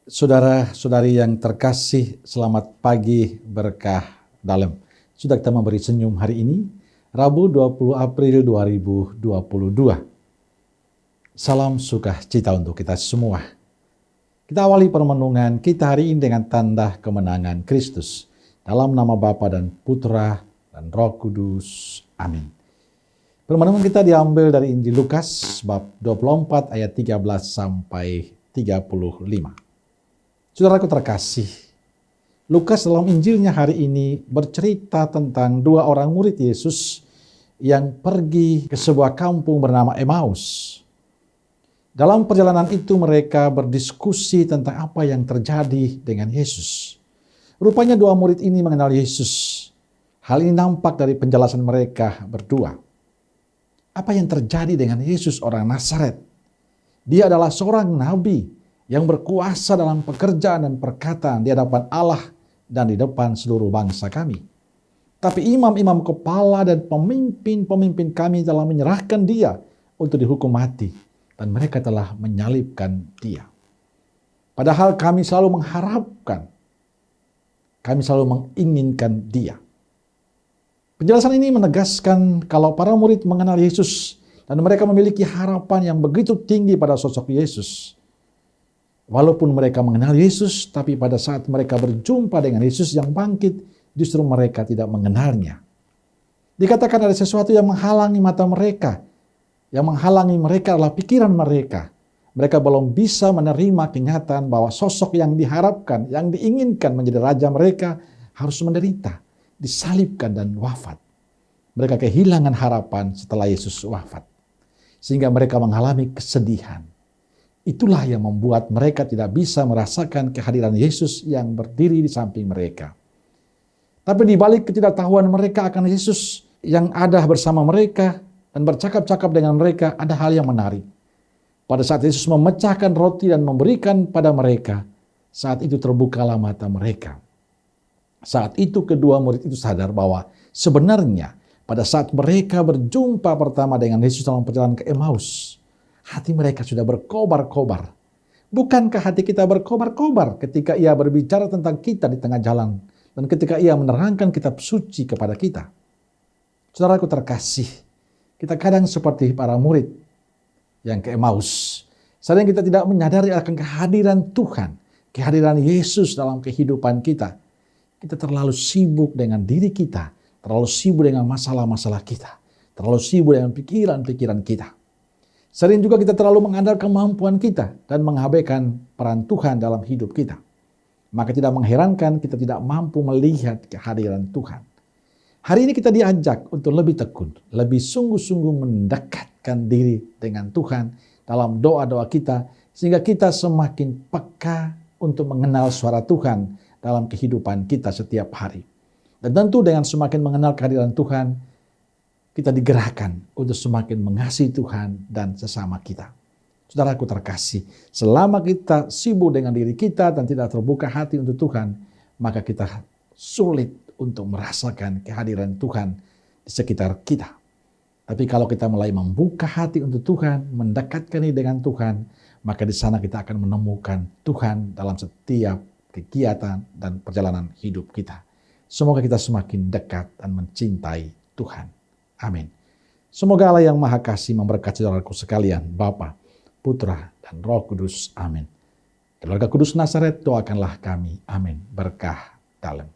Saudara-saudari yang terkasih, selamat pagi berkah dalam. Sudah kita memberi senyum hari ini, Rabu 20 April 2022. Salam sukacita untuk kita semua. Kita awali permenungan kita hari ini dengan tanda kemenangan Kristus. Dalam nama Bapa dan Putra dan Roh Kudus. Amin. Permenungan kita diambil dari Injil Lukas bab 24 ayat 13 sampai 35. Saudaraku terkasih, Lukas dalam Injilnya hari ini bercerita tentang dua orang murid Yesus yang pergi ke sebuah kampung bernama Emmaus. Dalam perjalanan itu mereka berdiskusi tentang apa yang terjadi dengan Yesus. Rupanya dua murid ini mengenal Yesus. Hal ini nampak dari penjelasan mereka berdua. Apa yang terjadi dengan Yesus orang Nazaret? Dia adalah seorang nabi yang berkuasa dalam pekerjaan dan perkataan di hadapan Allah dan di depan seluruh bangsa kami. Tapi imam-imam kepala dan pemimpin-pemimpin kami telah menyerahkan dia untuk dihukum mati, dan mereka telah menyalibkan dia. Padahal kami selalu mengharapkan, kami selalu menginginkan dia. Penjelasan ini menegaskan kalau para murid mengenal Yesus dan mereka memiliki harapan yang begitu tinggi pada sosok Yesus. Walaupun mereka mengenal Yesus, tapi pada saat mereka berjumpa dengan Yesus yang bangkit, justru mereka tidak mengenalnya. Dikatakan ada sesuatu yang menghalangi mata mereka. Yang menghalangi mereka adalah pikiran mereka. Mereka belum bisa menerima kenyataan bahwa sosok yang diharapkan, yang diinginkan menjadi raja mereka harus menderita, disalibkan dan wafat. Mereka kehilangan harapan setelah Yesus wafat. Sehingga mereka mengalami kesedihan. Itulah yang membuat mereka tidak bisa merasakan kehadiran Yesus yang berdiri di samping mereka. Tapi di balik ketidaktahuan mereka akan Yesus yang ada bersama mereka dan bercakap-cakap dengan mereka, ada hal yang menarik. Pada saat Yesus memecahkan roti dan memberikan pada mereka, saat itu terbukalah mata mereka. Saat itu kedua murid itu sadar bahwa sebenarnya pada saat mereka berjumpa pertama dengan Yesus dalam perjalanan ke Emmaus, hati mereka sudah berkobar-kobar. Bukankah hati kita berkobar-kobar ketika ia berbicara tentang kita di tengah jalan dan ketika ia menerangkan kitab suci kepada kita? Saudaraku terkasih, kita kadang seperti para murid yang ke Emmaus. Sering kita tidak menyadari akan kehadiran Tuhan, kehadiran Yesus dalam kehidupan kita. Kita terlalu sibuk dengan diri kita, terlalu sibuk dengan masalah-masalah kita, terlalu sibuk dengan pikiran-pikiran kita. Sering juga kita terlalu mengandalkan kemampuan kita dan mengabaikan peran Tuhan dalam hidup kita. Maka tidak mengherankan kita tidak mampu melihat kehadiran Tuhan. Hari ini kita diajak untuk lebih tekun, lebih sungguh-sungguh mendekatkan diri dengan Tuhan dalam doa-doa kita, sehingga kita semakin peka untuk mengenal suara Tuhan dalam kehidupan kita setiap hari. Dan tentu dengan semakin mengenal kehadiran Tuhan, kita digerakkan untuk semakin mengasihi Tuhan dan sesama kita. Saudaraku terkasih, selama kita sibuk dengan diri kita dan tidak terbuka hati untuk Tuhan, maka kita sulit untuk merasakan kehadiran Tuhan di sekitar kita. Tapi kalau kita mulai membuka hati untuk Tuhan, mendekatkan diri dengan Tuhan, maka di sana kita akan menemukan Tuhan dalam setiap kegiatan dan perjalanan hidup kita. Semoga kita semakin dekat dan mencintai Tuhan. Amin. Semoga Allah yang Maha Kasih memberkati saudaraku sekalian, Bapa, Putra, dan Roh Kudus. Amin. Keluarga Kudus Nazaret, doakanlah kami. Amin. Berkah dalam.